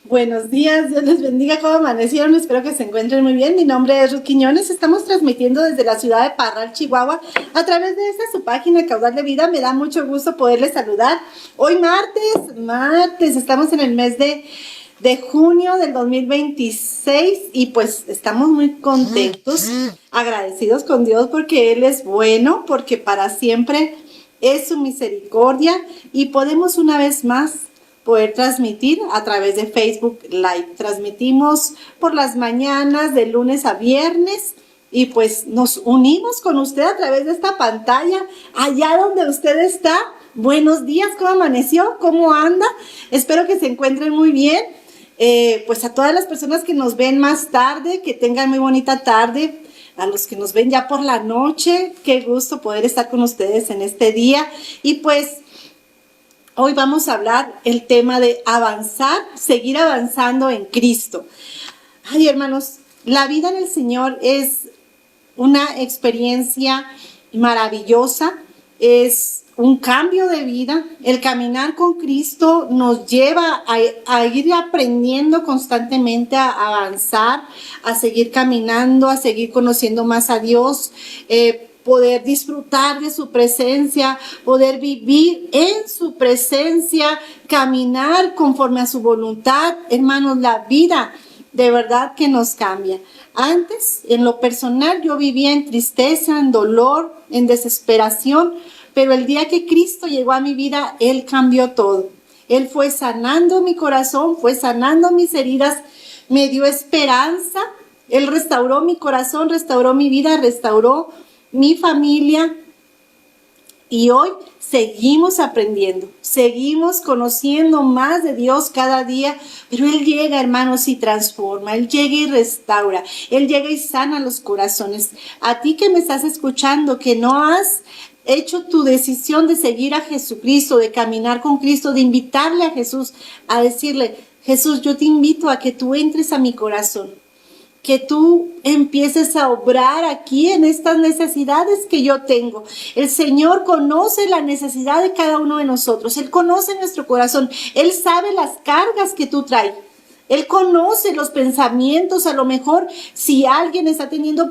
Buenos días, Dios les bendiga. ¿Cómo amanecieron? Espero que se encuentren muy bien. Mi nombre es Ruth Quiñones. Estamos transmitiendo desde la ciudad de Parral, Chihuahua, a través de esta su página Caudal de Vida. Me da mucho gusto poderles saludar. Hoy martes, estamos en el mes de junio del 2026 y pues estamos muy contentos, agradecidos con Dios porque Él es bueno, porque para siempre es su misericordia y podemos una vez más poder transmitir a través de Facebook Live. Transmitimos por las mañanas de lunes a viernes y pues nos unimos con usted a través de esta pantalla, allá donde usted está. Buenos días, ¿cómo amaneció? ¿Cómo anda? Espero que se encuentren muy bien. Pues a todas las personas que nos ven más tarde, que tengan muy bonita tarde. A los que nos ven ya por la noche, qué gusto poder estar con ustedes en este día. Y pues hoy vamos a hablar el tema de avanzar, seguir avanzando en Cristo. Ay, hermanos, la vida en el Señor es una experiencia maravillosa, es un cambio de vida. El caminar con Cristo nos lleva a ir aprendiendo constantemente, a avanzar, a seguir caminando, a seguir conociendo más a Dios, poder disfrutar de su presencia, poder vivir en su presencia, caminar conforme a su voluntad. Hermanos, la vida de verdad que nos cambia. Antes, en lo personal, yo vivía en tristeza, en dolor, en desesperación, pero el día que Cristo llegó a mi vida, Él cambió todo. Él fue sanando mi corazón, fue sanando mis heridas, me dio esperanza. Él restauró mi corazón, restauró mi vida, restauró mi familia. Y hoy seguimos aprendiendo, seguimos conociendo más de Dios cada día, pero Él llega, hermanos, y transforma, Él llega y restaura, Él llega y sana los corazones. A ti que me estás escuchando, que no has hecho tu decisión de seguir a Jesucristo, de caminar con Cristo, de invitarle a Jesús, a decirle: Jesús, yo te invito a que tú entres a mi corazón, que tú empieces a obrar aquí en estas necesidades que yo tengo. El Señor conoce la necesidad de cada uno de nosotros. Él conoce nuestro corazón. Él sabe las cargas que tú traes. Él conoce los pensamientos. A lo mejor si alguien está teniendo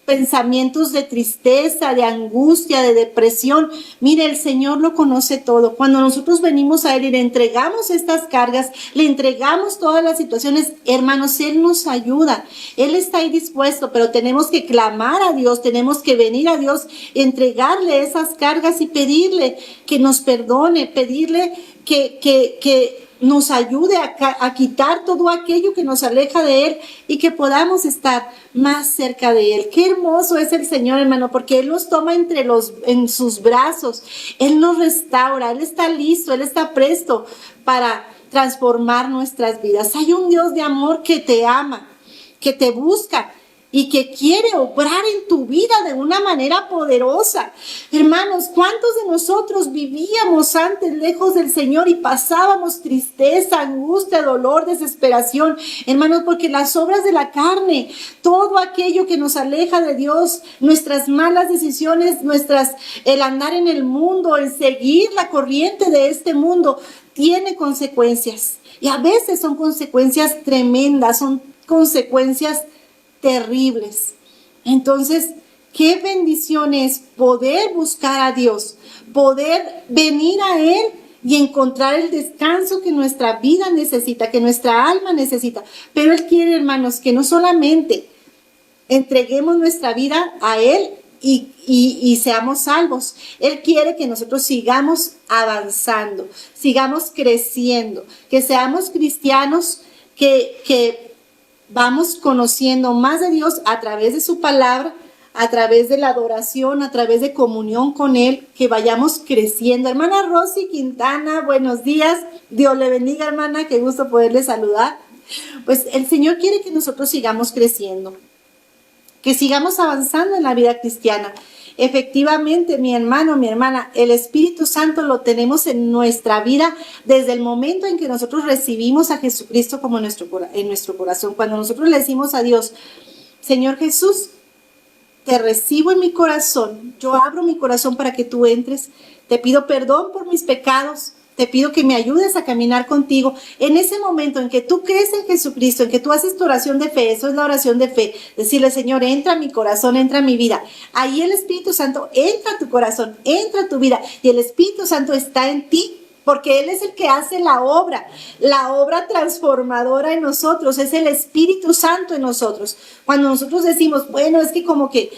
pensamientos de tristeza, de angustia, de depresión, mire, el Señor lo conoce todo. Cuando nosotros venimos a Él y le entregamos estas cargas, le entregamos todas las situaciones, hermanos, Él nos ayuda. Él está ahí dispuesto, pero tenemos que clamar a Dios, tenemos que venir a Dios, entregarle esas cargas y pedirle que nos perdone, pedirle que nos ayude a quitar todo aquello que nos aleja de Él y que podamos estar más cerca de Él. Qué hermoso es el Señor, hermano, porque Él nos toma en sus brazos, Él nos restaura, Él está listo, Él está presto para transformar nuestras vidas. Hay un Dios de amor que te ama, que te busca y que quiere obrar en tu vida de una manera poderosa. Hermanos, ¿cuántos de nosotros vivíamos antes lejos del Señor y pasábamos tristeza, angustia, dolor, desesperación? Hermanos, porque las obras de la carne, todo aquello que nos aleja de Dios, nuestras malas decisiones, el andar en el mundo, el seguir la corriente de este mundo, tiene consecuencias. Y a veces son consecuencias tremendas, son consecuencias terribles. Entonces, qué bendición es poder buscar a Dios, poder venir a Él y encontrar el descanso que nuestra vida necesita, que nuestra alma necesita. Pero Él quiere, hermanos, que no solamente entreguemos nuestra vida a Él y seamos salvos. Él quiere que nosotros sigamos avanzando, sigamos creciendo, que seamos cristianos que vamos conociendo más de Dios a través de su palabra, a través de la adoración, a través de comunión con Él, que vayamos creciendo. Hermana Rosy Quintana, buenos días. Dios le bendiga, hermana, qué gusto poderle saludar. Pues el Señor quiere que nosotros sigamos creciendo, que sigamos avanzando en la vida cristiana. Efectivamente, mi hermano, mi hermana, el Espíritu Santo lo tenemos en nuestra vida desde el momento en que nosotros recibimos a Jesucristo como en nuestro corazón. Cuando nosotros le decimos a Dios: Señor Jesús, te recibo en mi corazón, yo abro mi corazón para que tú entres, te pido perdón por mis pecados, te pido que me ayudes a caminar contigo. En ese momento en que tú crees en Jesucristo, en que tú haces tu oración de fe, eso es la oración de fe, decirle, Señor, entra a mi corazón, entra a mi vida. Ahí el Espíritu Santo entra a tu corazón, entra a tu vida, y el Espíritu Santo está en ti, porque Él es el que hace la obra transformadora en nosotros, es el Espíritu Santo en nosotros. Cuando nosotros decimos, bueno, es que como que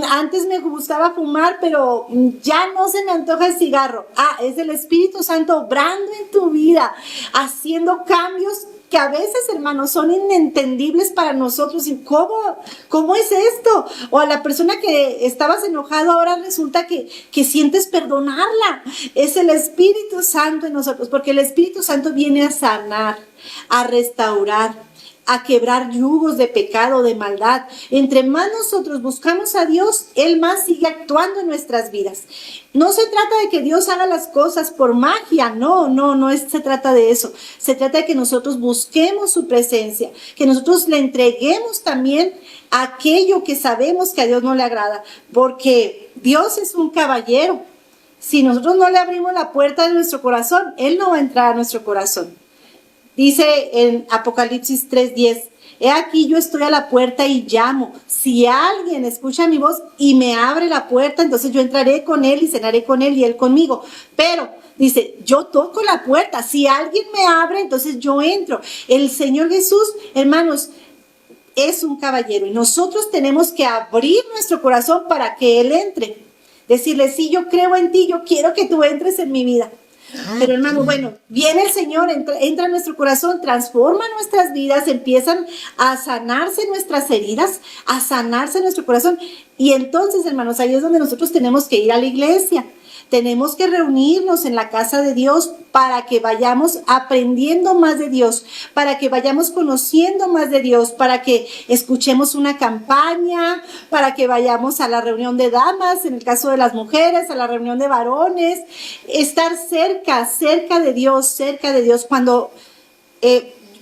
antes me gustaba fumar, pero ya no se me antoja el cigarro. Es el Espíritu Santo obrando en tu vida, haciendo cambios que a veces, hermanos, son inentendibles para nosotros. ¿Cómo es esto? O a la persona que estabas enojado, ahora resulta que sientes perdonarla. Es el Espíritu Santo en nosotros, porque el Espíritu Santo viene a sanar, a restaurar, a quebrar yugos de pecado, de maldad. Entre más nosotros buscamos a Dios, Él más sigue actuando en nuestras vidas. No se trata de que Dios haga las cosas por magia, no se trata de eso. Se trata de que nosotros busquemos su presencia, que nosotros le entreguemos también aquello que sabemos que a Dios no le agrada, porque Dios es un caballero. Si nosotros no le abrimos la puerta de nuestro corazón, Él no va a entrar a nuestro corazón. Dice en Apocalipsis 3:10, he aquí yo estoy a la puerta y llamo. Si alguien escucha mi voz y me abre la puerta, entonces yo entraré con él y cenaré con él y él conmigo. Pero dice, yo toco la puerta. Si alguien me abre, entonces yo entro. El Señor Jesús, hermanos, es un caballero y nosotros tenemos que abrir nuestro corazón para que Él entre. Decirle, sí, yo creo en ti, yo quiero que tú entres en mi vida. Pero hermano, bueno, viene el Señor, entra en nuestro corazón, transforma nuestras vidas, empiezan a sanarse nuestras heridas, a sanarse nuestro corazón. Y entonces, hermanos, ahí es donde nosotros tenemos que ir a la iglesia. Tenemos que reunirnos en la casa de Dios para que vayamos aprendiendo más de Dios, para que vayamos conociendo más de Dios, para que escuchemos una campaña, para que vayamos a la reunión de damas, en el caso de las mujeres, a la reunión de varones, estar cerca de Dios, Cuando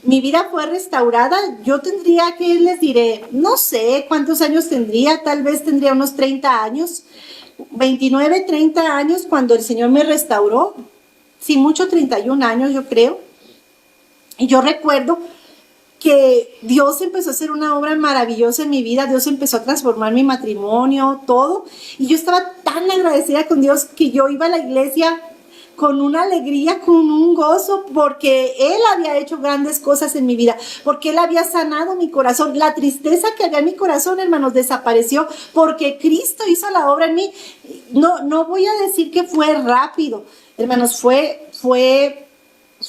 mi vida fue restaurada, yo tendría, ¿qué les diré? No sé cuántos años tendría, tal vez tendría unos 30 años. 29, 30 años cuando el Señor me restauró, sí, mucho 31 años yo creo, y yo recuerdo que Dios empezó a hacer una obra maravillosa en mi vida, Dios empezó a transformar mi matrimonio, todo, y yo estaba tan agradecida con Dios que yo iba a la iglesia con una alegría, con un gozo, porque Él había hecho grandes cosas en mi vida, porque Él había sanado mi corazón. La tristeza que había en mi corazón, hermanos, desapareció, porque Cristo hizo la obra en mí. No voy a decir que fue rápido, hermanos, fue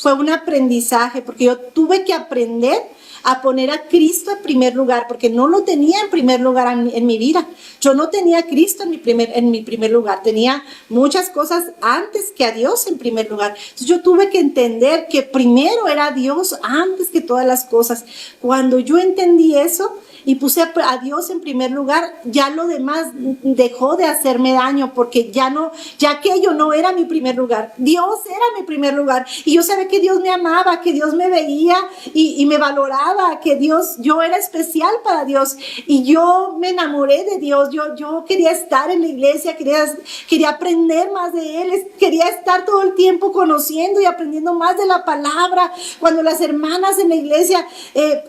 un aprendizaje, porque yo tuve que aprender a poner a Cristo en primer lugar, porque no lo tenía en primer lugar en mi vida. Yo no tenía a Cristo en mi primer lugar, tenía muchas cosas antes que a Dios en primer lugar. Entonces yo tuve que entender que primero era Dios antes que todas las cosas. Cuando yo entendí eso y puse a Dios en primer lugar, ya lo demás dejó de hacerme daño, porque ya aquello no era mi primer lugar. Dios era mi primer lugar, y yo sabía que Dios me amaba, que Dios me veía y me valoraba, que yo era especial para Dios, y yo me enamoré de Dios. Yo quería estar en la iglesia, quería aprender más de Él, quería estar todo el tiempo conociendo y aprendiendo más de la palabra. Cuando las hermanas en la iglesia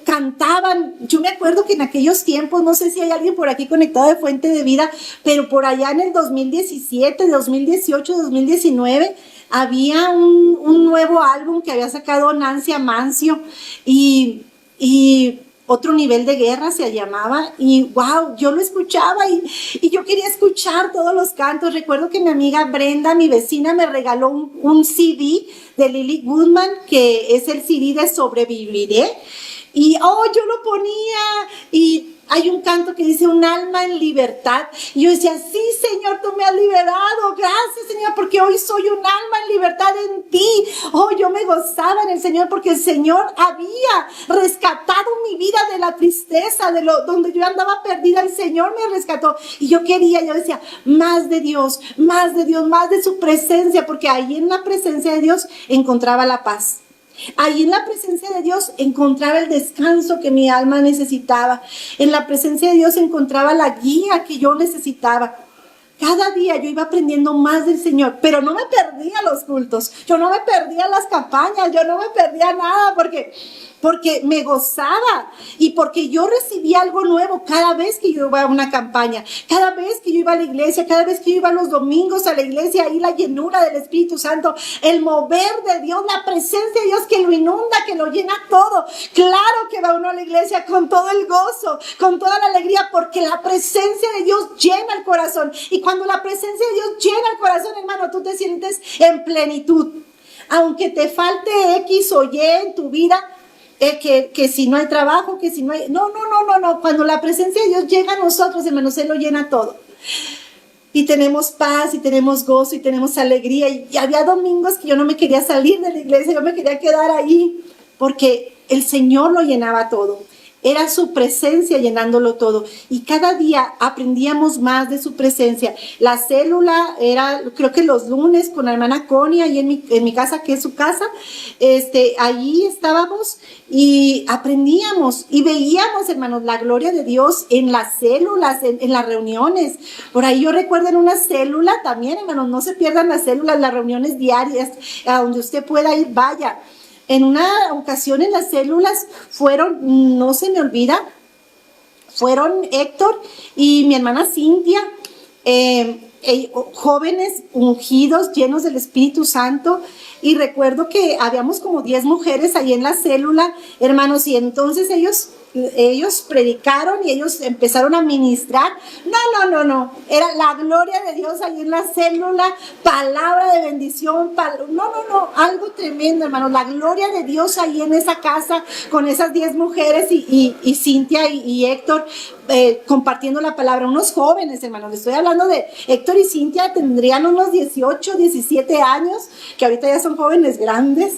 cantaban, yo me acuerdo que en aquellos tiempos, no sé si hay alguien por aquí conectado de Fuente de Vida, pero por allá en el 2017, 2018, 2019, había un nuevo álbum que había sacado Nancy Amancio, y Otro Nivel de Guerra se llamaba, y wow, yo lo escuchaba y yo quería escuchar todos los cantos. Recuerdo que mi amiga Brenda, mi vecina, me regaló un CD de Lily Goodman, que es el CD de Sobreviviré. Y yo lo ponía, y hay un canto que dice un alma en libertad. Y yo decía, sí, Señor, tú me has liberado. Gracias, Señor, porque hoy soy un alma en libertad en ti. Yo me gozaba en el Señor, porque el Señor había rescatado mi vida de la tristeza, donde yo andaba perdida. El Señor me rescató. Y yo decía, más de Dios, más de su presencia, porque ahí en la presencia de Dios encontraba la paz. Ahí en la presencia de Dios encontraba el descanso que mi alma necesitaba. En la presencia de Dios encontraba la guía que yo necesitaba. cada día yo iba aprendiendo más del Señor, pero no me perdía los cultos, yo no me perdía las campañas, yo no me perdía nada porque me gozaba y porque yo recibía algo nuevo cada vez que yo iba a una campaña, cada vez que yo iba a la iglesia, cada vez que yo iba los domingos a la iglesia, ahí la llenura del Espíritu Santo, el mover de Dios, la presencia de Dios que lo inunda, que lo llena todo. Claro que va uno a la iglesia con todo el gozo, con toda la alegría, porque la presencia de Dios llena el corazón. Y cuando la presencia de Dios llena el corazón, hermano, tú te sientes en plenitud. Aunque te falte X o Y en tu vida, que si no hay trabajo, que si no hay... No. Cuando la presencia de Dios llega a nosotros, hermanos, Él lo llena todo. Y tenemos paz, y tenemos gozo, y tenemos alegría. Y había domingos que yo no me quería salir de la iglesia, yo me quería quedar ahí, porque el Señor lo llenaba todo. Era su presencia llenándolo todo. Y cada día aprendíamos más de su presencia. La célula era, creo que los lunes con la hermana Connie, ahí en mi casa, que es su casa. Allí estábamos y aprendíamos y veíamos, hermanos, la gloria de Dios en las células, en las reuniones. Por ahí yo recuerdo en una célula también, hermanos, no se pierdan las células, las reuniones diarias, a donde usted pueda ir, vaya. En una ocasión en las células fueron, no se me olvida, fueron Héctor y mi hermana Cintia, jóvenes ungidos, llenos del Espíritu Santo. Y recuerdo que habíamos como 10 mujeres ahí en la célula, hermanos, y entonces ellos predicaron y ellos empezaron a ministrar. No. Era la gloria de Dios ahí en la célula, palabra de bendición. Algo tremendo, hermano. La gloria de Dios ahí en esa casa con esas 10 mujeres y Cintia y Héctor compartiendo la palabra. Unos jóvenes, hermano. Les estoy hablando de Héctor y Cintia, tendrían unos 18, 17 años, que ahorita ya son jóvenes grandes.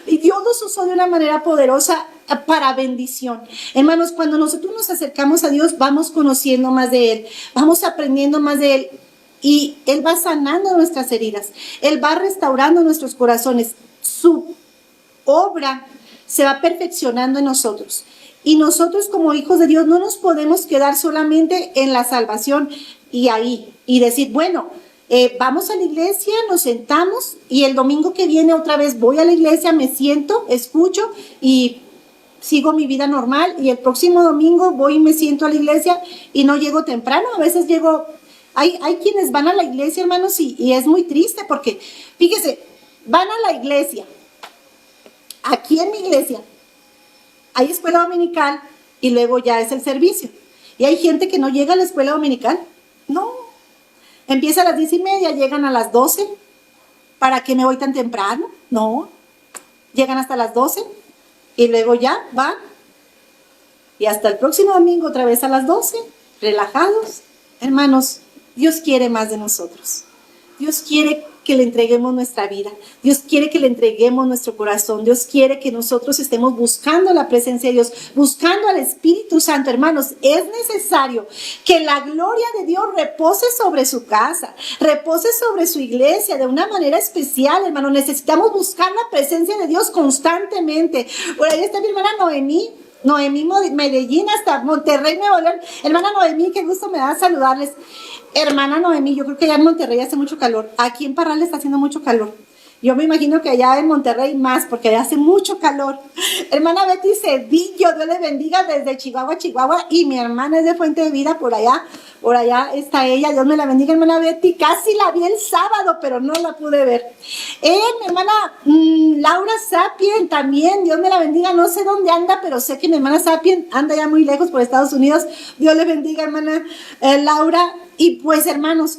Y Dios los usó de una manera poderosa para bendición. Hermanos, cuando nosotros nos acercamos a Dios, vamos conociendo más de Él, vamos aprendiendo más de Él, y Él va sanando nuestras heridas, Él va restaurando nuestros corazones, su obra se va perfeccionando en nosotros. Y nosotros como hijos de Dios no nos podemos quedar solamente en la salvación y ahí, y decir, bueno, vamos a la iglesia, nos sentamos y el domingo que viene otra vez voy a la iglesia, me siento, escucho y sigo mi vida normal, y el próximo domingo voy y me siento a la iglesia y no llego temprano. A veces llego, hay quienes van a la iglesia, hermanos, y es muy triste porque, fíjese, van a la iglesia, aquí en mi iglesia hay escuela dominical y luego ya es el servicio. Y hay gente que no llega a la escuela dominical. No. Empieza a las 10:30, llegan a las 12. ¿Para qué me voy tan temprano? No. Llegan hasta las 12 y luego ya van. Y hasta el próximo domingo otra vez a las 12, relajados. Hermanos, Dios quiere más de nosotros. Dios quiere que le entreguemos nuestra vida. Dios quiere que le entreguemos nuestro corazón. Dios quiere que nosotros estemos buscando la presencia de Dios, buscando al Espíritu Santo. Hermanos, es necesario que la gloria de Dios repose sobre su casa, repose sobre su iglesia de una manera especial, hermanos. Necesitamos buscar la presencia de Dios constantemente. Por ahí está mi hermana Noemí Medellín, hasta Monterrey, Nuevo León. Hermana Noemí, qué gusto me da saludarles. Hermana Noemí, yo creo que allá en Monterrey hace mucho calor. Aquí en Parral está haciendo mucho calor. Yo me imagino que allá en Monterrey más, porque allá hace mucho calor. Hermana Betty Cedillo, Dios le bendiga desde Chihuahua. Y mi hermana es de Fuente de Vida, por allá está ella. Dios me la bendiga, hermana Betty. Casi la vi el sábado, pero no la pude ver. Mi hermana Laura Sapien también, Dios me la bendiga. No sé dónde anda, pero sé que mi hermana Sapien anda ya muy lejos por Estados Unidos. Dios le bendiga, hermana Laura. Y pues, hermanos,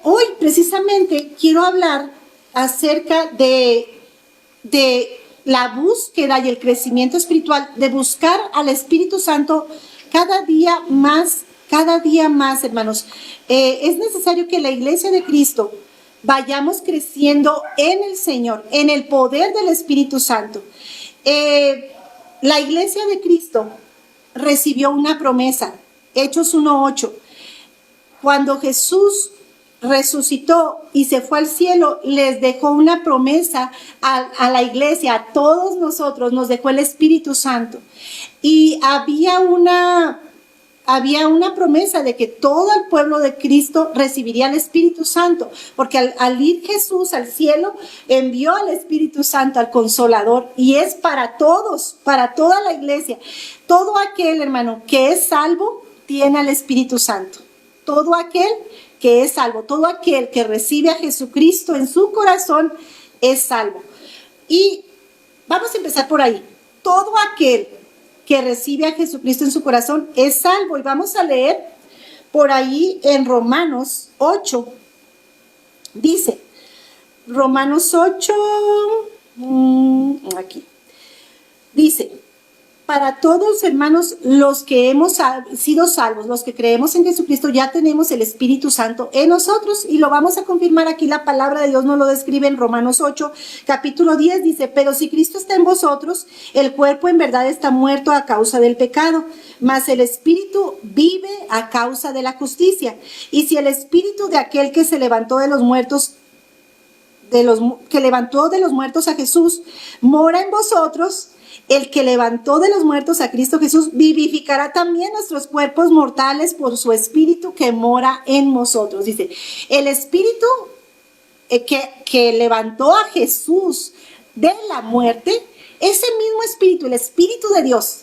hoy precisamente quiero hablar acerca de la búsqueda y el crecimiento espiritual, de buscar al Espíritu Santo cada día más, hermanos. Es necesario que la iglesia de Cristo vayamos creciendo en el Señor, en el poder del Espíritu Santo. La iglesia de Cristo recibió una promesa, Hechos 1:8. Cuando Jesús resucitó y se fue al cielo, les dejó una promesa a la iglesia, a todos nosotros, nos dejó el Espíritu Santo. Y había una había una promesa de que todo el pueblo de Cristo recibiría el Espíritu Santo, porque al ir Jesús al cielo, envió al Espíritu Santo, al Consolador, y es para todos, para toda la iglesia. Todo aquel, hermano, que es salvo, tiene al Espíritu Santo. Todo aquel que es salvo, todo aquel que recibe a Jesucristo en su corazón, es salvo. Y vamos a empezar por ahí. Todo aquel que recibe a Jesucristo en su corazón es salvo. Y vamos a leer por ahí en Romanos 8. Dice, Romanos 8, aquí. Dice, para todos, hermanos, los que hemos sido salvos, los que creemos en Jesucristo, ya tenemos el Espíritu Santo en nosotros, y lo vamos a confirmar aquí. La palabra de Dios nos lo describe en Romanos 8, capítulo 10, dice, pero si Cristo está en vosotros, el cuerpo en verdad está muerto a causa del pecado, mas el Espíritu vive a causa de la justicia. Y si el Espíritu de aquel que se levantó de los muertos, que levantó de los muertos a Jesús, mora en vosotros, el que levantó de los muertos a Cristo Jesús vivificará también nuestros cuerpos mortales por su Espíritu que mora en nosotros. Dice, el Espíritu que levantó a Jesús de la muerte, ese mismo Espíritu, el Espíritu de Dios,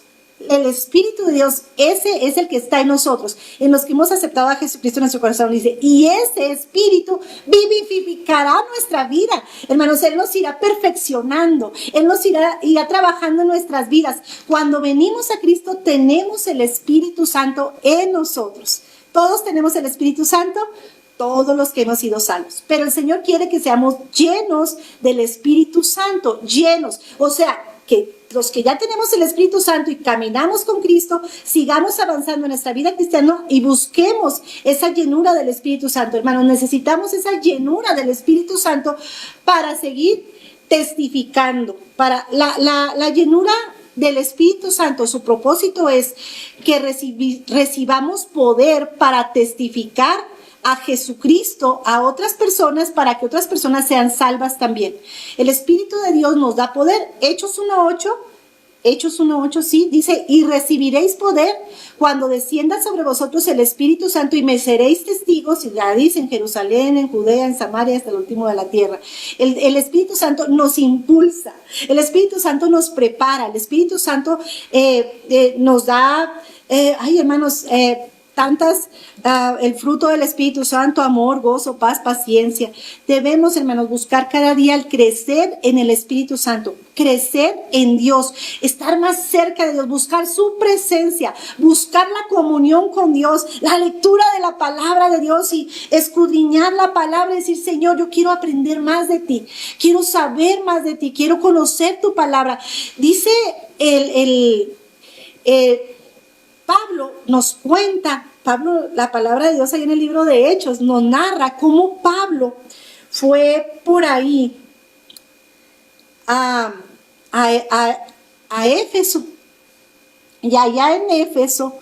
ese es el que está en nosotros, en los que hemos aceptado a Jesucristo en nuestro corazón. Dice, y ese Espíritu vivificará nuestra vida. Hermanos, Él nos irá perfeccionando, Él nos irá trabajando en nuestras vidas. Cuando venimos a Cristo, tenemos el Espíritu Santo en nosotros. Todos tenemos el Espíritu Santo, todos los que hemos sido salvos. Pero el Señor quiere que seamos llenos del Espíritu Santo, llenos. O sea, que los que ya tenemos el Espíritu Santo y caminamos con Cristo, sigamos avanzando en nuestra vida cristiana y busquemos esa llenura del Espíritu Santo. Hermanos, necesitamos esa llenura del Espíritu Santo para seguir testificando. Para la llenura del Espíritu Santo, su propósito es que recibamos poder para testificar a Jesucristo a otras personas, para que otras personas sean salvas también. El Espíritu de Dios nos da poder. Hechos 1:8, sí, dice, y recibiréis poder cuando descienda sobre vosotros el Espíritu Santo, y me seréis testigos, y ya dice, en Jerusalén, en Judea, en Samaria, hasta el último de la tierra. El Espíritu Santo nos impulsa, el Espíritu Santo nos prepara, el Espíritu Santo nos da, hermanos, el fruto del Espíritu Santo, amor, gozo, paz, paciencia. Debemos, hermanos, buscar cada día el crecer en el Espíritu Santo, crecer en Dios, estar más cerca de Dios, buscar su presencia, buscar la comunión con Dios, la lectura de la palabra de Dios y escudriñar la palabra y decir, Señor, yo quiero aprender más de ti, quiero saber más de ti, quiero conocer tu palabra. Dice Pablo nos cuenta, la palabra de Dios ahí en el libro de Hechos, nos narra cómo Pablo fue por ahí a Éfeso. Y allá en Éfeso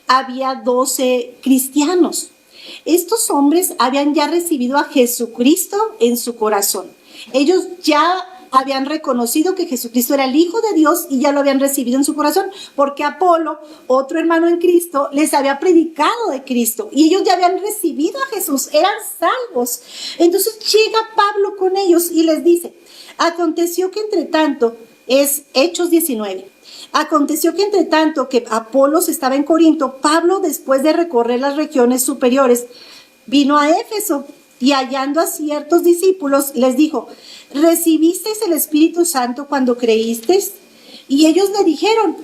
había 12 cristianos. Estos hombres habían ya recibido a Jesucristo en su corazón. Ellos ya habían reconocido que Jesucristo era el Hijo de Dios y ya lo habían recibido en su corazón, porque Apolo, otro hermano en Cristo, les había predicado de Cristo y ellos ya habían recibido a Jesús, eran salvos. Entonces llega Pablo con ellos y les dice, aconteció que entre tanto, es Hechos 19, aconteció que entre tanto que Apolos estaba en Corinto, Pablo, después de recorrer las regiones superiores, vino a Éfeso. Y hallando a ciertos discípulos, les dijo, ¿recibisteis el Espíritu Santo cuando creísteis? Y ellos le dijeron,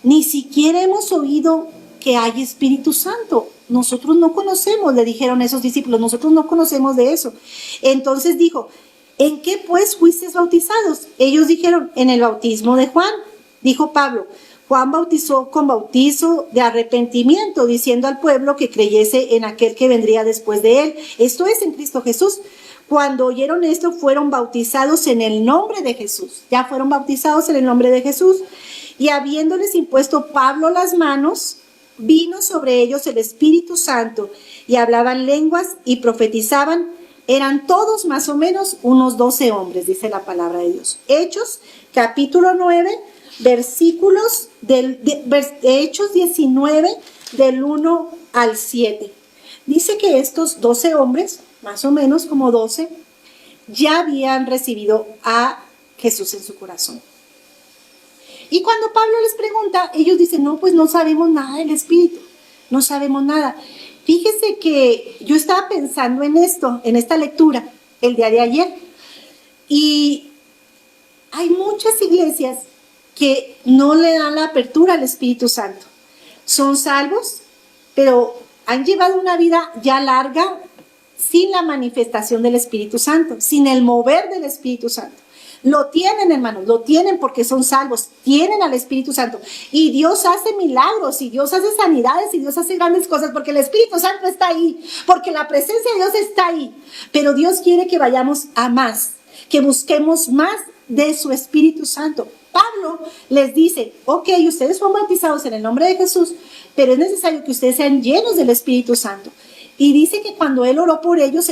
ni siquiera hemos oído que hay Espíritu Santo. Nosotros no conocemos, le dijeron esos discípulos, nosotros no conocemos de eso. Entonces dijo, ¿en qué pues fuisteis bautizados? Ellos dijeron, en el bautismo de Juan. Dijo Pablo, Juan bautizó con bautizo de arrepentimiento, diciendo al pueblo que creyese en aquel que vendría después de él. Esto es, en Cristo Jesús. Cuando oyeron esto, fueron bautizados en el nombre de Jesús. Ya fueron bautizados en el nombre de Jesús. Y habiéndoles impuesto Pablo las manos, vino sobre ellos el Espíritu Santo, y hablaban lenguas y profetizaban. Eran todos más o menos unos 12 hombres, dice la palabra de Dios. Hechos, capítulo 9, versículos de Hechos 19, del 1 al 7. Dice que estos 12 hombres, más o menos como 12, ya habían recibido a Jesús en su corazón. Y cuando Pablo les pregunta, ellos dicen, no, pues no sabemos nada del Espíritu, no sabemos nada. Fíjese que yo estaba pensando en esto, en esta lectura, el día de ayer, y hay muchas iglesias que no le dan la apertura al Espíritu Santo. Son salvos, pero han llevado una vida ya larga sin la manifestación del Espíritu Santo, sin el mover del Espíritu Santo. Lo tienen, hermanos, lo tienen porque son salvos, tienen al Espíritu Santo. Y Dios hace milagros, y Dios hace sanidades, y Dios hace grandes cosas, porque el Espíritu Santo está ahí, porque la presencia de Dios está ahí. Pero Dios quiere que vayamos a más, que busquemos más de su Espíritu Santo. Pablo les dice, ok, ustedes fueron bautizados en el nombre de Jesús, pero es necesario que ustedes sean llenos del Espíritu Santo. Y dice que cuando él oró por ellos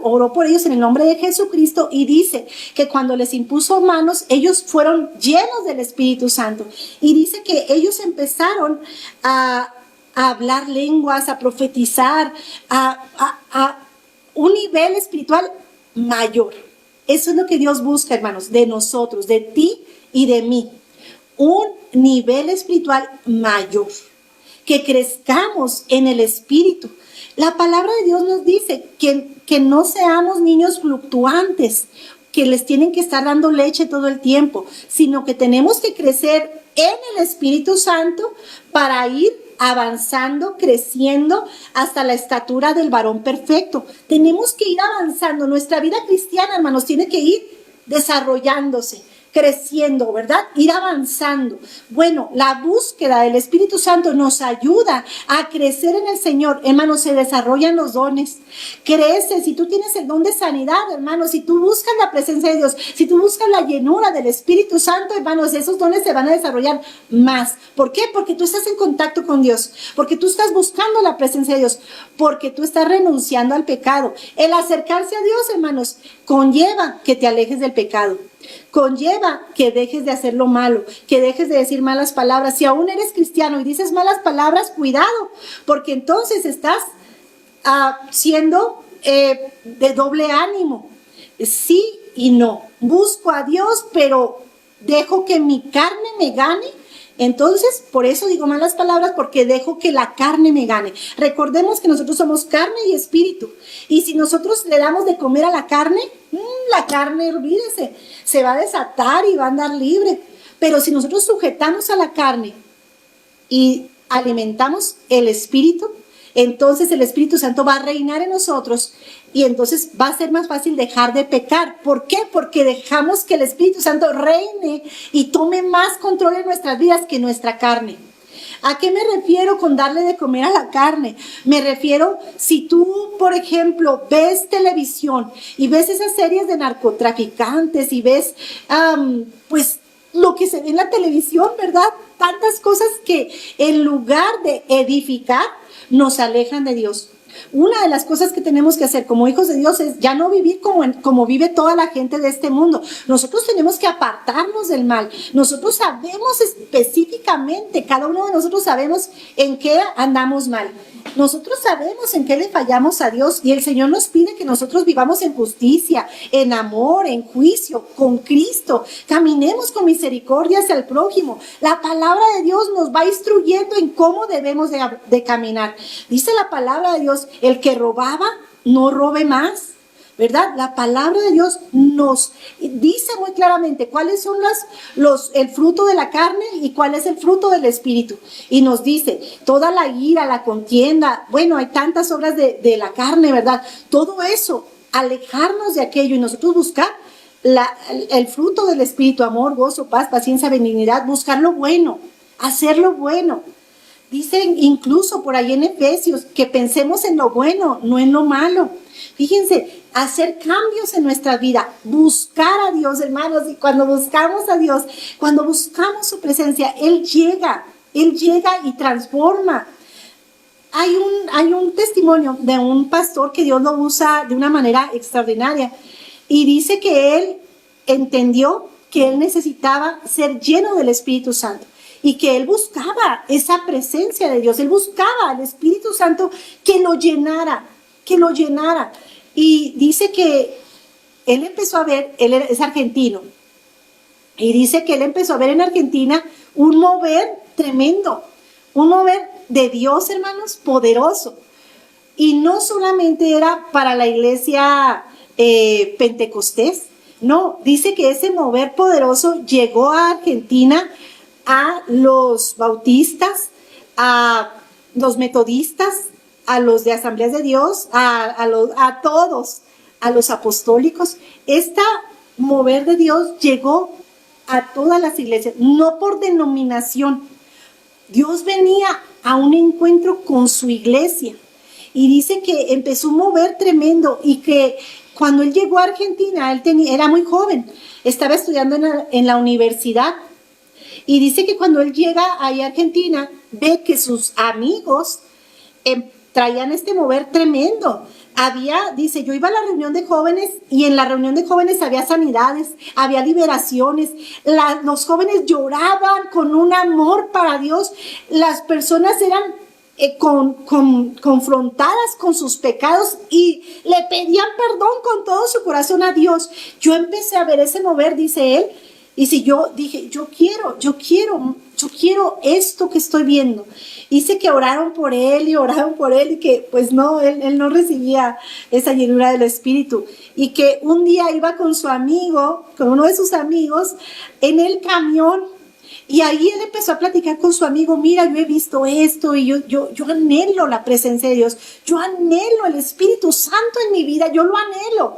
oró por ellos en el nombre de Jesucristo, y dice que cuando les impuso manos, ellos fueron llenos del Espíritu Santo. Y dice que ellos empezaron a hablar lenguas, a profetizar, a un nivel espiritual mayor. Eso es lo que Dios busca, hermanos, de nosotros, de ti y de mí. Un nivel espiritual mayor. Que crezcamos en el Espíritu. La palabra de Dios nos dice que no seamos niños fluctuantes, que les tienen que estar dando leche todo el tiempo, sino que tenemos que crecer en el Espíritu Santo para ir avanzando, creciendo hasta la estatura del varón perfecto. Tenemos que ir avanzando. Nuestra vida cristiana, hermanos, tiene que ir desarrollándose, creciendo, ¿verdad? Ir avanzando. Bueno, la búsqueda del Espíritu Santo nos ayuda a crecer en el Señor. Hermanos, se desarrollan los dones. Crece. Si tú tienes el don de sanidad, hermanos, si tú buscas la presencia de Dios, si tú buscas la llenura del Espíritu Santo, hermanos, esos dones se van a desarrollar más. ¿Por qué? Porque tú estás en contacto con Dios, porque tú estás buscando la presencia de Dios, porque tú estás renunciando al pecado. El acercarse a Dios, hermanos, conlleva que te alejes del pecado. Conlleva que dejes de hacer lo malo, que dejes de decir malas palabras. Si aún eres cristiano y dices malas palabras, cuidado, porque entonces estás siendo de doble ánimo. Sí y no. Busco a Dios, pero dejo que mi carne me gane. Entonces, por eso digo malas palabras, porque dejo que la carne me gane. Recordemos que nosotros somos carne y espíritu. Y si nosotros le damos de comer a la carne, olvídese, se va a desatar y va a andar libre. Pero si nosotros sujetamos a la carne y alimentamos el espíritu, entonces el Espíritu Santo va a reinar en nosotros, y entonces va a ser más fácil dejar de pecar. ¿Por qué? Porque dejamos que el Espíritu Santo reine y tome más control en nuestras vidas que nuestra carne. ¿A qué me refiero con darle de comer a la carne? Me refiero, si tú, por ejemplo, ves televisión y ves esas series de narcotraficantes y ves, pues, lo que se ve en la televisión, ¿verdad? Tantas cosas que en lugar de edificar, nos alejan de Dios. Una de las cosas que tenemos que hacer como hijos de Dios es ya no vivir como vive toda la gente de este mundo. Nosotros tenemos que apartarnos del mal. Nosotros sabemos específicamente, cada uno de nosotros sabemos en qué andamos mal. Nosotros sabemos en qué le fallamos a Dios, y el Señor nos pide que nosotros vivamos en justicia, en amor, en juicio, con Cristo. Caminemos con misericordia hacia el prójimo. La palabra de Dios nos va instruyendo en cómo debemos de caminar. Dice la palabra de Dios, el que robaba, no robe más. ¿Verdad? La palabra de Dios nos dice muy claramente cuáles son el fruto de la carne y cuál es el fruto del Espíritu. Y nos dice, toda la ira, la contienda, bueno, hay tantas obras de la carne, ¿verdad? Todo eso, alejarnos de aquello y nosotros buscar el fruto del Espíritu, amor, gozo, paz, paciencia, benignidad, buscar lo bueno, hacer lo bueno. Dicen incluso por ahí en Efesios que pensemos en lo bueno, no en lo malo. Fíjense, hacer cambios en nuestra vida, buscar a Dios, hermanos, y cuando buscamos a Dios, cuando buscamos su presencia, Él llega y transforma. Hay un testimonio de un pastor que Dios lo usa de una manera extraordinaria, y dice que él entendió que él necesitaba ser lleno del Espíritu Santo y que él buscaba esa presencia de Dios, él buscaba al Espíritu Santo que lo llenara, que lo llenara. Y dice que él empezó a ver, él es argentino, y dice que él empezó a ver en Argentina un mover tremendo, un mover de Dios, hermanos, poderoso. Y no solamente era para la iglesia pentecostés, no, dice que ese mover poderoso llegó a Argentina, a los bautistas, a los metodistas, a los de Asambleas de Dios, a todos, a los apostólicos. Este mover de Dios llegó a todas las iglesias, no por denominación. Dios venía a un encuentro con su iglesia y dice que empezó un mover tremendo y que cuando él llegó a Argentina, era muy joven, estaba estudiando en la universidad y dice que cuando él llega ahí a Argentina, ve que sus amigos traían este mover tremendo. Dice, yo iba a la reunión de jóvenes y en la reunión de jóvenes había sanidades, había liberaciones, los jóvenes lloraban con un amor para Dios, las personas eran confrontadas con sus pecados y le pedían perdón con todo su corazón a Dios. Yo empecé a ver ese mover, dice él, y si yo dije, yo quiero esto que estoy viendo. Dice que oraron por él y que pues no, él no recibía esa llenura del Espíritu. Y que un día iba con su amigo, con uno de sus amigos, en el camión. Y ahí él empezó a platicar con su amigo, mira, yo he visto esto y yo anhelo la presencia de Dios. Yo anhelo el Espíritu Santo en mi vida, yo lo anhelo.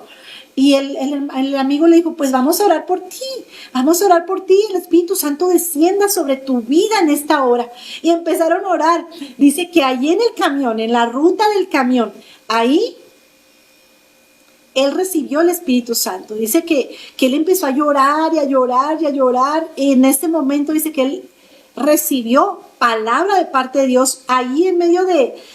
Y el amigo le dijo, pues vamos a orar por ti, el Espíritu Santo descienda sobre tu vida en esta hora. Y empezaron a orar. Dice que allí en el camión, en la ruta del camión, ahí él recibió el Espíritu Santo. Dice que él empezó a llorar y a llorar y a llorar. Y en este momento dice que él recibió palabra de parte de Dios ahí en medio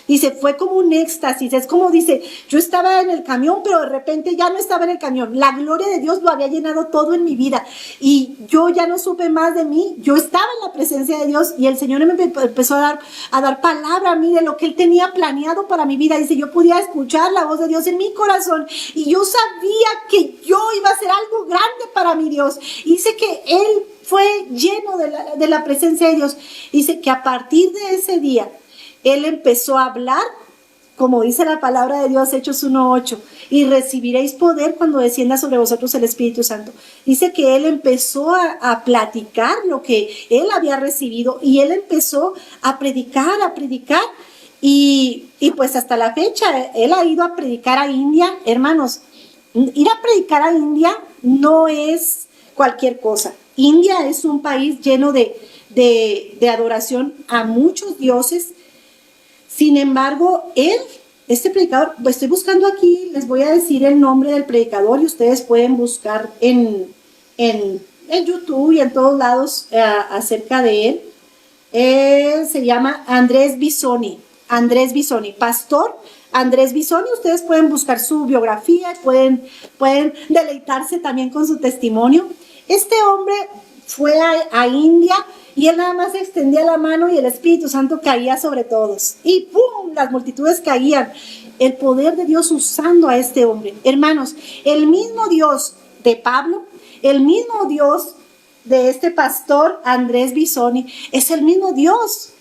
dice, fue como un éxtasis, es como dice, yo estaba en el camión, pero de repente ya no estaba en el camión, la gloria de Dios lo había llenado todo en mi vida y yo ya no supe más de mí, yo estaba en la presencia de Dios y el Señor me empezó a dar palabra a mí de lo que Él tenía planeado para mi vida. Dice, yo podía escuchar la voz de Dios en mi corazón y yo sabía que yo iba a hacer algo grande para mi Dios. Y dice que Él fue lleno de la presencia de Dios. Dice que a partir de ese día, él empezó a hablar, como dice la palabra de Dios, Hechos 1:8, y recibiréis poder cuando descienda sobre vosotros el Espíritu Santo. Dice que él empezó a platicar lo que él había recibido y él empezó a predicar, y pues hasta la fecha, él ha ido a predicar a India. Hermanos, ir a predicar a India no es cualquier cosa. India es un país lleno de adoración a muchos dioses. Sin embargo, este predicador, pues estoy buscando aquí, les voy a decir el nombre del predicador y ustedes pueden buscar en YouTube y en todos lados acerca de él. Se llama Andrés Bisoni, pastor Andrés Bisoni. Ustedes pueden buscar su biografía, pueden deleitarse también con su testimonio. Este hombre fue a India y él nada más extendía la mano y el Espíritu Santo caía sobre todos. Y ¡pum! Las multitudes caían. El poder de Dios usando a este hombre. Hermanos, el mismo Dios de Pablo, el mismo Dios de este pastor Andrés Bisoni, es el mismo Dios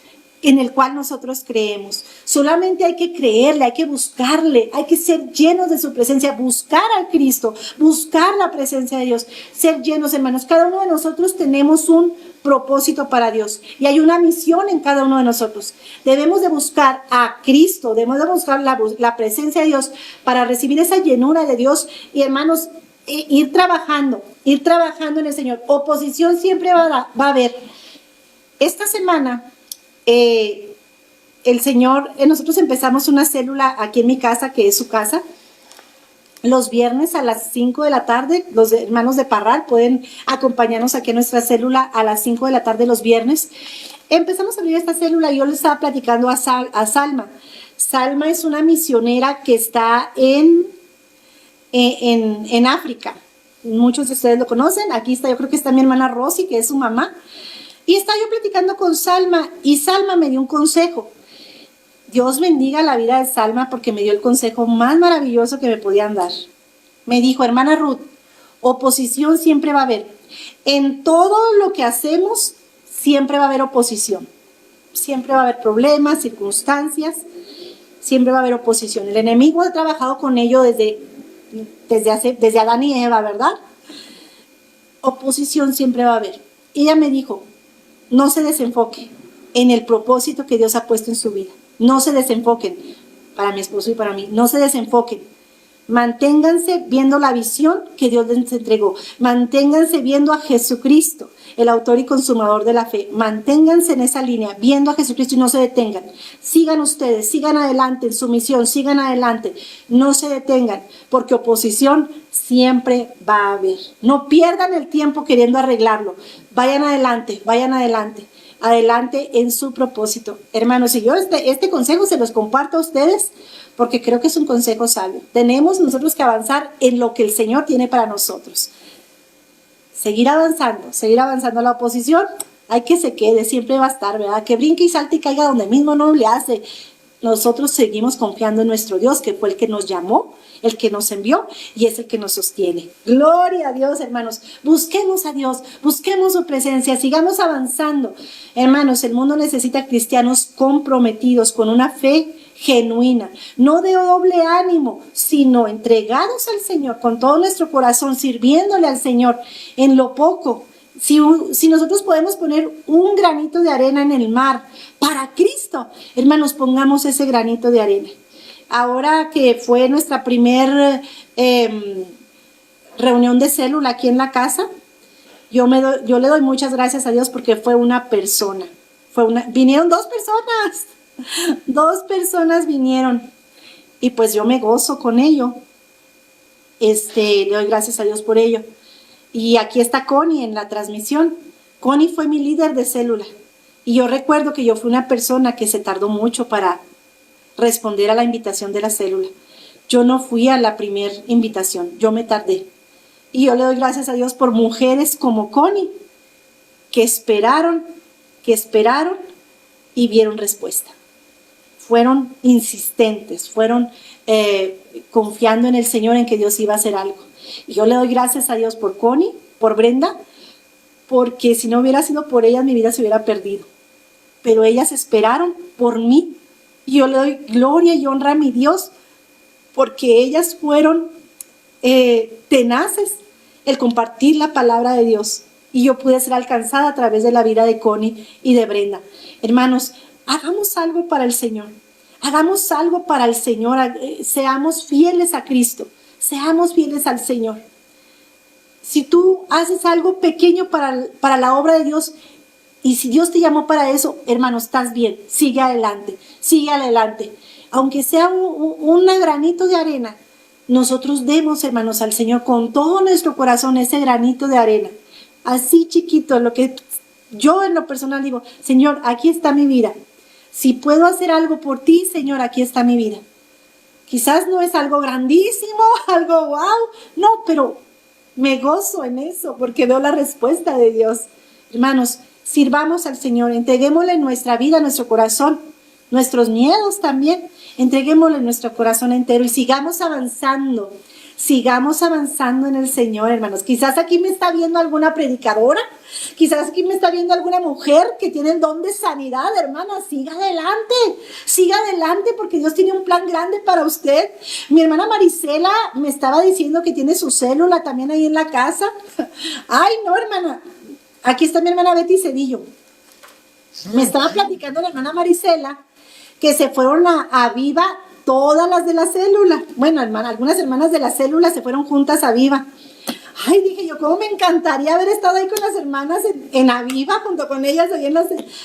en el cual nosotros creemos. Solamente hay que creerle, hay que buscarle, hay que ser llenos de su presencia, buscar a Cristo, buscar la presencia de Dios, ser llenos, hermanos. Cada uno de nosotros tenemos un propósito para Dios y hay una misión en cada uno de nosotros. Debemos de buscar a Cristo, debemos de buscar la presencia de Dios para recibir esa llenura de Dios y, hermanos, ir trabajando en el Señor. Oposición siempre va a haber. Esta semana el Señor, nosotros empezamos una célula aquí en mi casa, que es su casa, los viernes a las 5 de la tarde. Los hermanos de Parral pueden acompañarnos aquí en nuestra célula a las 5 de la tarde los viernes. Empezamos a abrir esta célula y yo le estaba platicando a Salma. Salma es una misionera que está en África. muchos de ustedes lo conocen. Aquí está, yo creo que está mi hermana Rosy, que es su mamá. Y estaba yo platicando con Salma y Salma me dio un consejo. Dios bendiga la vida de Salma porque me dio el consejo más maravilloso que me podían dar. Me dijo, hermana Ruth, oposición siempre va a haber. En todo lo que hacemos siempre va a haber oposición. Siempre va a haber problemas, circunstancias, siempre va a haber oposición. El enemigo ha trabajado con ello desde Adán y Eva, ¿verdad? Oposición siempre va a haber. Ella me dijo, no se desenfoque en el propósito que Dios ha puesto en su vida. No se desenfoquen, para mi esposo y para mí, no se desenfoquen. Manténganse viendo la visión que Dios les entregó. Manténganse viendo a Jesucristo, el autor y consumador de la fe. Manténganse en esa línea, viendo a Jesucristo y no se detengan. Sigan ustedes, sigan adelante en su misión, sigan adelante. No se detengan, porque oposición siempre va a haber. No pierdan el tiempo queriendo arreglarlo. Vayan adelante, vayan adelante. Adelante en su propósito. Hermanos, y yo este consejo se los comparto a ustedes porque creo que es un consejo sabio. Tenemos nosotros que avanzar en lo que el Señor tiene para nosotros. Seguir avanzando. La oposición, hay que se quede, siempre va a estar, ¿verdad? Que brinque y salte y caiga donde mismo no le hace. Nosotros seguimos confiando en nuestro Dios, que fue el que nos llamó, el que nos envió y es el que nos sostiene. Gloria a Dios, hermanos. Busquemos a Dios, busquemos su presencia, sigamos avanzando. Hermanos, el mundo necesita cristianos comprometidos con una fe genuina, no de doble ánimo, sino entregados al Señor con todo nuestro corazón, sirviéndole al Señor en lo poco. Si nosotros podemos poner un granito de arena en el mar para Cristo, hermanos, pongamos ese granito de arena. Ahora que fue nuestra primer reunión de célula aquí en la casa, yo le doy muchas gracias a Dios porque fue una persona. Vinieron 2 personas. 2 personas vinieron y pues yo me gozo con ello. Le doy gracias a Dios por ello. Y aquí está Connie en la transmisión. Connie fue mi líder de célula. Y yo recuerdo que yo fui una persona que se tardó mucho para responder a la invitación de la célula. Yo no fui a la primera invitación, yo me tardé. Y yo le doy gracias a Dios por mujeres como Connie, que esperaron y vieron respuesta. Fueron insistentes, fueron confiando en el Señor, en que Dios iba a hacer algo. Y yo le doy gracias a Dios por Connie, por Brenda, porque si no hubiera sido por ellas, mi vida se hubiera perdido. Pero ellas esperaron por mí. Y yo le doy gloria y honra a mi Dios, porque ellas fueron tenaces el compartir la palabra de Dios. Y yo pude ser alcanzada a través de la vida de Connie y de Brenda. Hermanos, hagamos algo para el Señor. Hagamos algo para el Señor. Seamos fieles a Cristo. Seamos fieles al Señor. Si tú haces algo pequeño para la obra de Dios, y si Dios te llamó para eso, hermano, estás bien. Sigue adelante, sigue adelante. Aunque sea un granito de arena, nosotros demos, hermanos, al Señor con todo nuestro corazón ese granito de arena. Así chiquito, lo que yo en lo personal digo, Señor, aquí está mi vida. Si puedo hacer algo por ti, Señor, aquí está mi vida. Quizás no es algo grandísimo, algo wow, no, pero me gozo en eso porque veo la respuesta de Dios. Hermanos, sirvamos al Señor, entreguémosle nuestra vida, nuestro corazón, nuestros miedos también, entreguémosle nuestro corazón entero y sigamos avanzando en el Señor, hermanos. Quizás aquí me está viendo alguna predicadora, quizás aquí me está viendo alguna mujer que tiene el don de sanidad, hermana, siga adelante porque Dios tiene un plan grande para usted. Mi hermana Marisela me estaba diciendo que tiene su célula también ahí en la casa. Ay, no, hermana. Aquí está mi hermana Betty Cedillo. Me estaba platicando la hermana Marisela que se fueron a Viva todas las de la célula. Bueno, hermana, algunas hermanas de la célula se fueron juntas a Viva. Ay, dije yo, cómo me encantaría haber estado ahí con las hermanas en Aviva, junto con ellas, ahí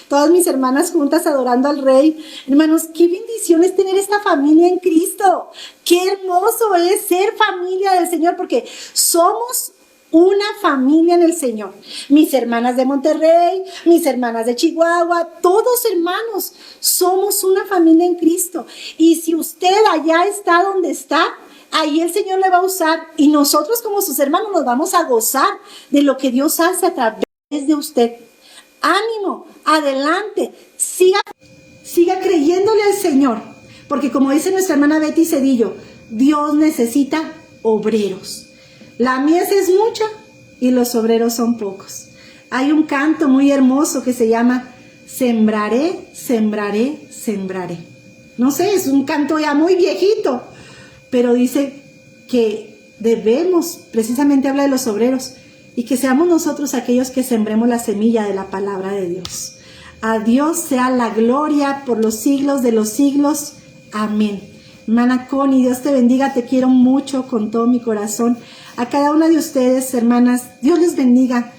todas mis hermanas juntas adorando al Rey. Hermanos, qué bendición es tener esta familia en Cristo. Qué hermoso es ser familia del Señor, porque somos una familia en el Señor. Mis hermanas de Monterrey, mis hermanas de Chihuahua, todos hermanos, somos una familia en Cristo. Y si usted allá está donde está, ahí el Señor le va a usar y nosotros como sus hermanos nos vamos a gozar de lo que Dios hace a través de usted. Ánimo, adelante, siga creyéndole al Señor, porque como dice nuestra hermana Betty Cedillo, Dios necesita obreros. La mies es mucha y los obreros son pocos. Hay un canto muy hermoso que se llama Sembraré, sembraré, sembraré. No sé, es un canto ya muy viejito, pero dice que debemos, precisamente habla de los obreros, y que seamos nosotros aquellos que sembremos la semilla de la palabra de Dios. A Dios sea la gloria por los siglos de los siglos. Amén. Hermana Connie, Dios te bendiga, te quiero mucho con todo mi corazón. A cada una de ustedes, hermanas, Dios les bendiga.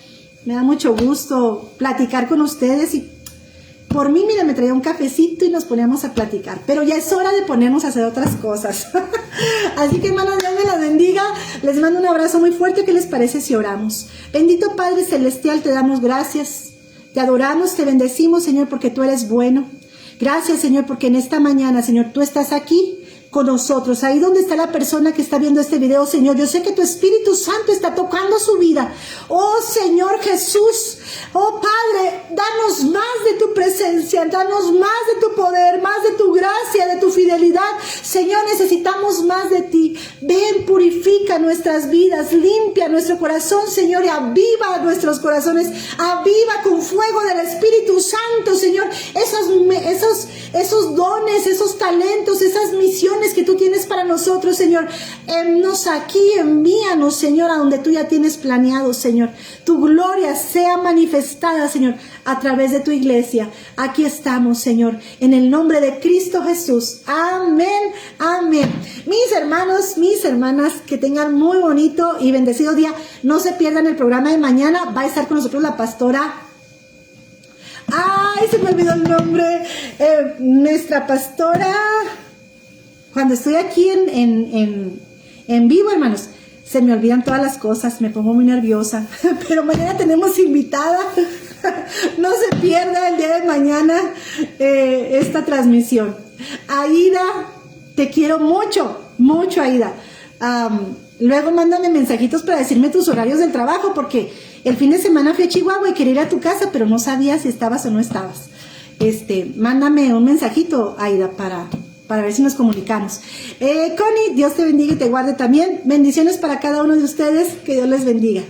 Me da mucho gusto platicar con ustedes y por mí, mira, me traía un cafecito y nos poníamos a platicar, pero ya es hora de ponernos a hacer otras cosas. Así que, hermanos, Dios me la bendiga. Les mando un abrazo muy fuerte. ¿Qué les parece si oramos? Bendito Padre Celestial, te damos gracias. Te adoramos, te bendecimos, Señor, porque tú eres bueno. Gracias, Señor, porque en esta mañana, Señor, tú estás aquí con nosotros, ahí donde está la persona que está viendo este video, Señor. Yo sé que tu Espíritu Santo está tocando su vida. Oh, Señor Jesús, oh Padre, danos más de tu presencia, danos más de tu poder, más de tu gracia, de tu fidelidad. Señor, necesitamos más de ti. Ven, purifica nuestras vidas, limpia nuestro corazón, Señor, y aviva nuestros corazones, aviva con fuego del Espíritu Santo, Señor, esos dones, esos talentos, esas misiones que tú tienes para nosotros, Señor. Envíanos aquí, envíanos, Señor, a donde tú ya tienes planeado, Señor. Tu gloria sea manifestada, Señor, a través de tu iglesia. Aquí estamos, Señor, en el nombre de Cristo Jesús. Amén, amén. Mis hermanos, mis hermanas, que tengan muy bonito y bendecido día. No se pierdan el programa de mañana. Va a estar con nosotros la pastora. Ay, se me olvidó el nombre. Nuestra pastora. Cuando estoy aquí en vivo, hermanos, se me olvidan todas las cosas, me pongo muy nerviosa, pero mañana tenemos invitada. No se pierda el día de mañana esta transmisión. Aida, te quiero mucho, mucho, Aida. Luego mándame mensajitos para decirme tus horarios del trabajo, porque el fin de semana fui a Chihuahua y quería ir a tu casa, pero no sabía si estabas o no estabas. Mándame un mensajito, Aida, para ver si nos comunicamos. Connie, Dios te bendiga y te guarde también. Bendiciones para cada uno de ustedes. Que Dios les bendiga.